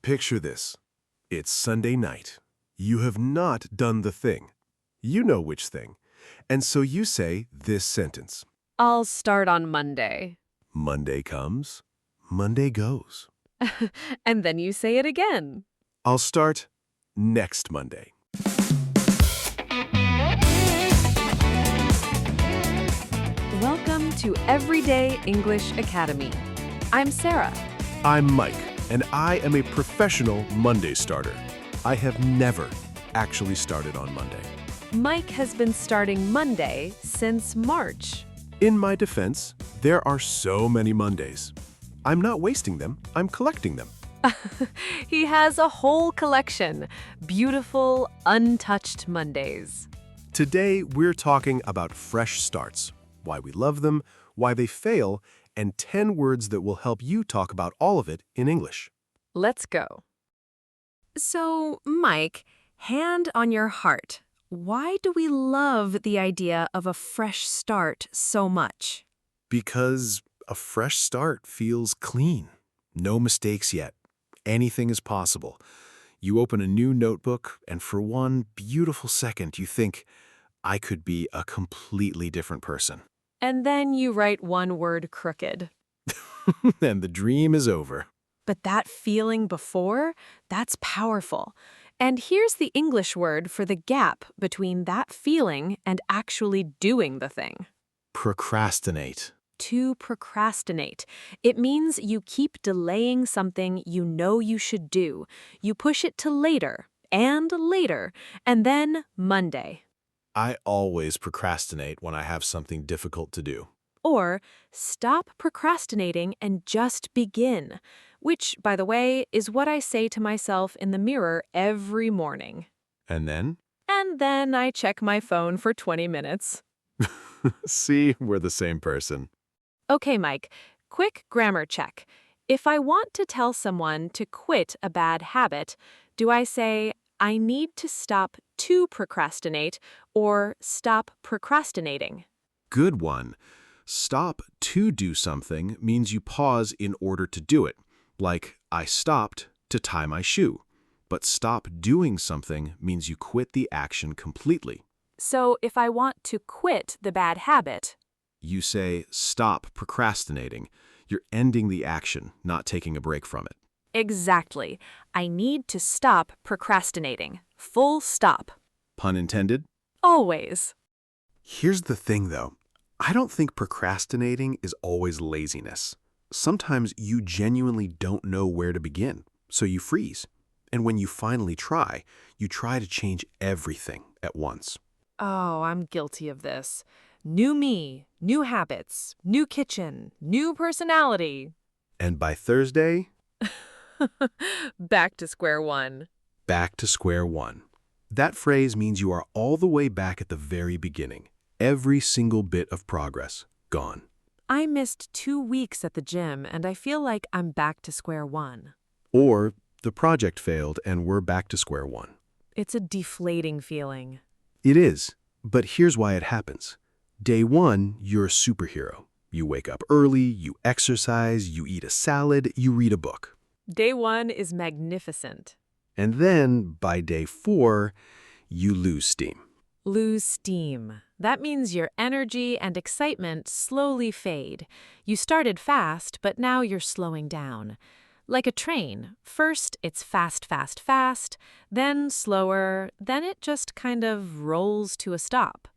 Picture this. It's Sunday night. You have not done the thing. You know which thing. And so you say this sentence. I'll start on Monday. Monday comes, Monday goes. And then you say it again. I'll start next Monday. Welcome to Everyday English Academy. I'm Sarah. I'm Mike, and I am a professional Monday starter. I have never actually started on Monday. Mike has been starting Monday since March. In my defense, there are so many Mondays. I'm not wasting them, I'm collecting them. He has a whole collection. Beautiful, untouched Mondays. Today, we're talking about fresh starts, why we love them, why they fail, and 10 words that will help you talk about all of it in English. Let's go. So, Mike, hand on your heart. Why do we love the idea of a fresh start so much? Because a fresh start feels clean. No mistakes yet. Anything is possible. You open a new notebook, and for one beautiful second, you think, I could be a completely different person. And then you write one word crooked. And the dream is over. But that feeling before, that's powerful. And here's the English word for the gap between that feeling and actually doing the thing. Procrastinate. To procrastinate. It means you keep delaying something you know you should do. You push it to later, and then Monday. I always procrastinate when I have something difficult to do. Or stop procrastinating and just begin, which, by the way, is what I say to myself in the mirror every morning. And then? And then I check my phone for 20 minutes. See, we're the same person. Okay, Mike, quick grammar check. If I want to tell someone to quit a bad habit, do I say, I need to stop to procrastinate, or stop procrastinating? Good one. Stop to do something means you pause in order to do it, like I stopped to tie my shoe. But stop doing something means you quit the action completely. So if I want to quit the bad habit, You say, stop procrastinating. You're ending the action, not taking a break from it. exactly. I need to stop procrastinating. Full stop. Pun intended? Always. Here's the thing, though. I don't think procrastinating is always laziness. Sometimes you genuinely don't know where to begin, so you freeze. And when you finally try, you try to change everything at once. Oh, I'm guilty of this. New me, new habits, new kitchen, new personality. And by Thursday, Back to square one. back to square one. That phrase means you are all the way back at the very beginning. Every single bit of progress gone. I missed 2 weeks at the gym, and I feel like I'm back to square one. Or the project failed and we're back to square one. It's a deflating feeling. It is, but here's why it happens. Day one, you're a superhero. You wake up early, you exercise, you eat a salad, you read a book. Day one is magnificent. And then, by day 4, you lose steam. Lose steam. That means your energy and excitement slowly fade. You started fast, but now you're slowing down. Like a train. First, it's fast, fast, fast, then slower, then it just kind of rolls to a stop.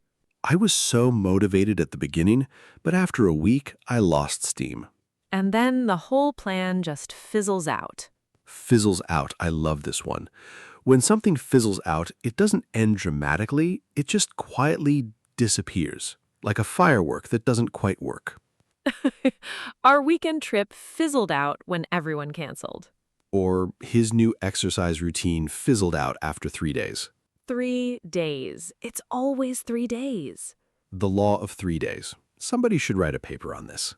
I was so motivated at the beginning, but after a week, I lost steam. And then the whole plan just fizzles out. Fizzles out. I love this one. When something fizzles out, it doesn't end dramatically, it just quietly disappears, like a firework that doesn't quite work. Our weekend trip fizzled out when everyone canceled. Or his new exercise routine fizzled out after 3 days. 3 days. It's always 3 days. The law of 3 days. Somebody should write a paper on this.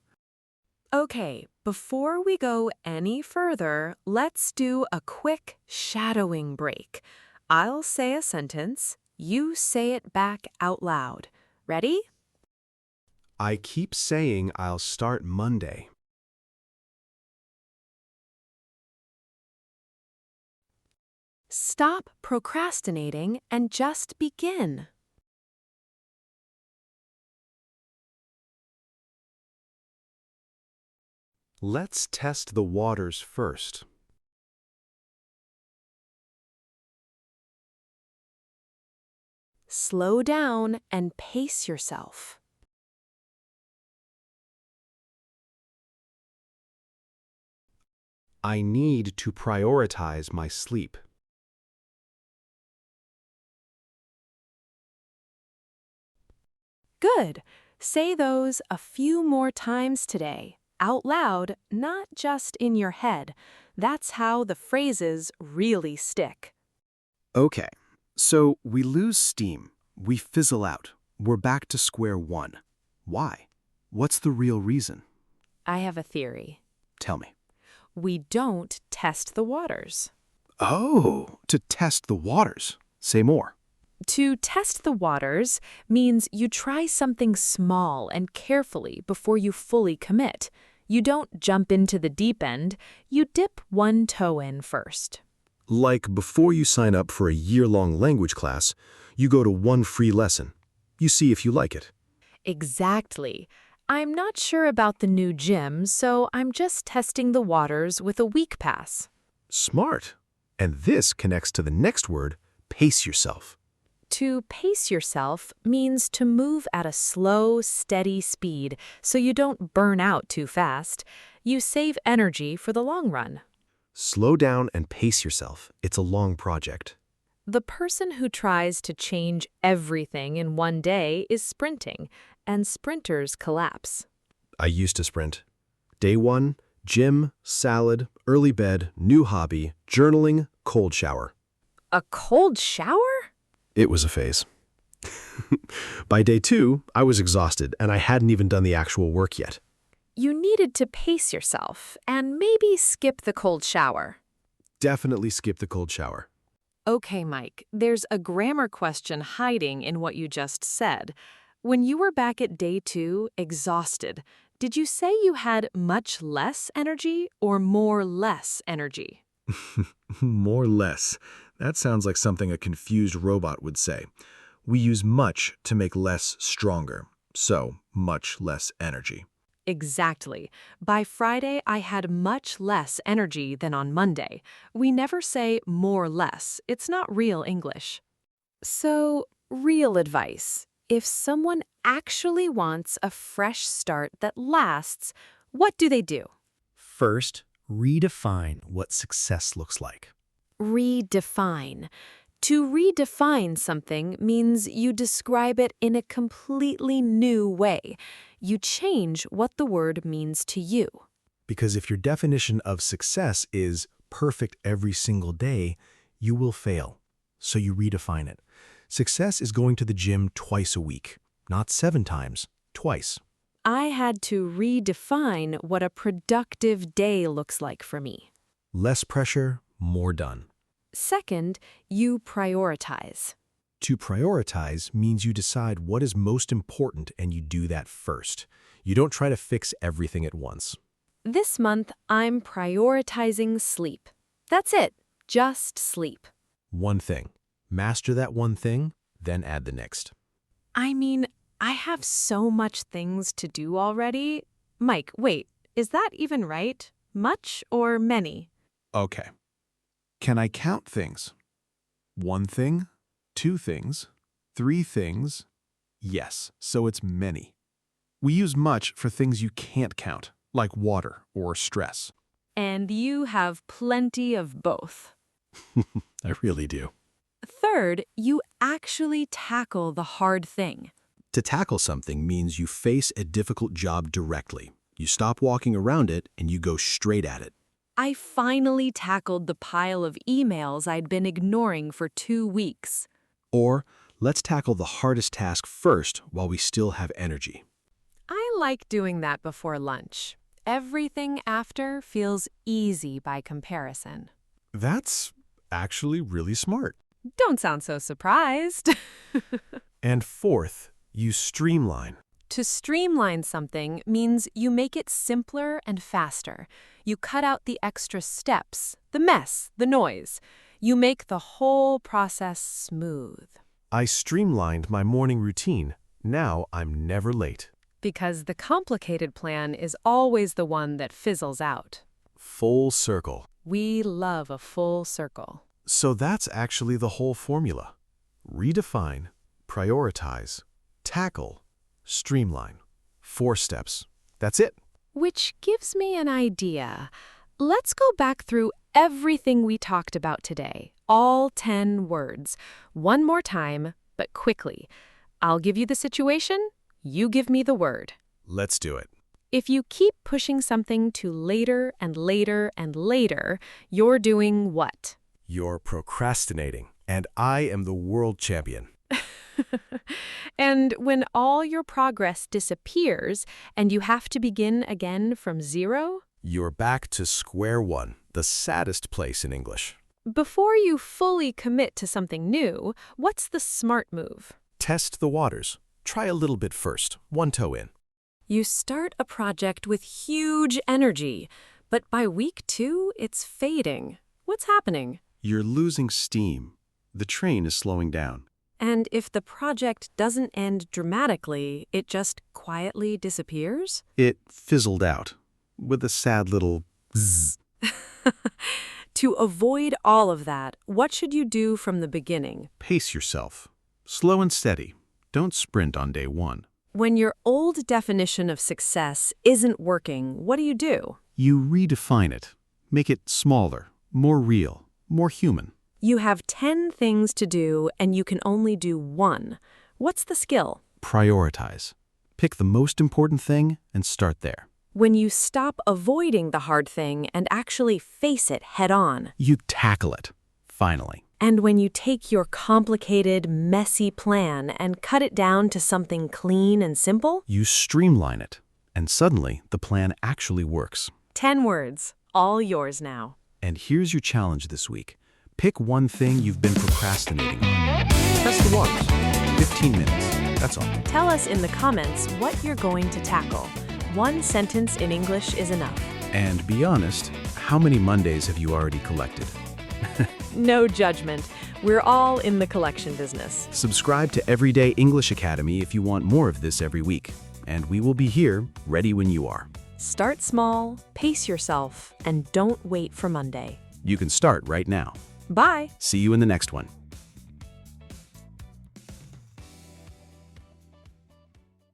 Okay, before we go any further, let's do a quick shadowing break. I'll say a sentence, you say it back out loud. Ready? I keep saying I'll start Monday. Stop procrastinating and just begin. Let's test the waters first. Slow down and pace yourself. I need to prioritize my sleep. Good. Say those a few more times today, out loud, not just in your head. That's how the phrases really stick. Okay, so we lose steam, we fizzle out, we're back to square one. Why? What's the real reason? I have a theory. Tell me. We don't test the waters. Oh, to test the waters. Say more. To test the waters means you try something small and carefully before you fully commit. You don't jump into the deep end, you dip one toe in first. Like before you sign up for a year-long language class, you go to one free lesson. You see if you like it. Exactly. I'm not sure about the new gym, so I'm just testing the waters with a week pass. Smart. And this connects to the next word, pace yourself. To pace yourself means to move at a slow, steady speed so you don't burn out too fast. You save energy for the long run. Slow down and pace yourself. It's a long project. The person who tries to change everything in one day is sprinting, and sprinters collapse. I used to sprint. Day one, gym, salad, early bed, new hobby, journaling, cold shower. A cold shower? It was a phase. By day two, I was exhausted and I hadn't even done the actual work yet. You needed to pace yourself and maybe skip the cold shower. Definitely skip the cold shower. Okay, Mike, there's a grammar question hiding in what you just said. When you were back at day 2, exhausted, did you say you had much less energy or more less energy? More less. That sounds like something a confused robot would say. We use much to make less stronger, so much less energy. Exactly. By Friday, I had much less energy than on Monday. We never say more less. It's not real English. So, real advice. If someone actually wants a fresh start that lasts, what do they do? First, redefine what success looks like. Redefine. To redefine something means you describe it in a completely new way. You change what the word means to you. Because if your definition of success is perfect every single day, you will fail. So you redefine it. Success is going to the gym twice a week, not 7 times, twice. I had to redefine what a productive day looks like for me. Less pressure, more done. Second, you prioritize. To prioritize means you decide what is most important and you do that first. You don't try to fix everything at once. This month, I'm prioritizing sleep. That's it. Just sleep. One thing. Master that one thing, then add the next. I mean, I have so much things to do already. Mike, wait, is that even right? Much or many? Okay. Can I count things? 1 thing? 2 things? 3 things? Yes, so it's many. We use much for things you can't count, like water or stress. And you have plenty of both. I really do. Third, you actually tackle the hard thing. To tackle something means you face a difficult job directly. You stop walking around it and you go straight at it. I finally tackled the pile of emails I'd been ignoring for 2 weeks. Or, let's tackle the hardest task first while we still have energy. I like doing that before lunch. Everything after feels easy by comparison. That's actually really smart. Don't sound so surprised. And fourth, you streamline. To streamline something means you make it simpler and faster. You cut out the extra steps, the mess, the noise. You make the whole process smooth. I streamlined my morning routine. Now I'm never late. Because the complicated plan is always the one that fizzles out. Full circle. We love a full circle. So that's actually the whole formula. Redefine, prioritize, tackle, streamline. 4 steps. That's it. Which gives me an idea. Let's go back through everything we talked about today, all 10 words. One more time, but quickly. I'll give you the situation, you give me the word. Let's do it. If you keep pushing something to later and later and later, you're doing what? You're procrastinating, and I am the world champion. And when all your progress disappears and you have to begin again from zero? You're back to square one, the saddest place in English. Before you fully commit to something new, what's the smart move? Test the waters. Try a little bit first, 1 toe in. You start a project with huge energy, but by week 2, it's fading. What's happening? You're losing steam. The train is slowing down. And if the project doesn't end dramatically, it just quietly disappears? It fizzled out with a sad little zzz. To avoid all of that, what should you do from the beginning? Pace yourself. Slow and steady. Don't sprint on day 1. When your old definition of success isn't working, what do? You redefine it. Make it smaller, more real, more human. You have 10 things to do and you can only do 1. What's the skill? Prioritize. Pick the most important thing and start there. When you stop avoiding the hard thing and actually face it head on. You tackle it, finally. And when you take your complicated, messy plan and cut it down to something clean and simple. You streamline it, and suddenly the plan actually works. 10 words, all yours now. And here's your challenge this week. Pick one thing you've been procrastinating on. Test the waters. 15 minutes. That's all. Tell us in the comments what you're going to tackle. 1 sentence in English is enough. And be honest, how many Mondays have you already collected? No judgment. We're all in the collection business. Subscribe to Everyday English Academy if you want more of this every week. And we will be here, ready when you are. Start small, pace yourself, and don't wait for Monday. You can start right now. Bye. See you in the next one.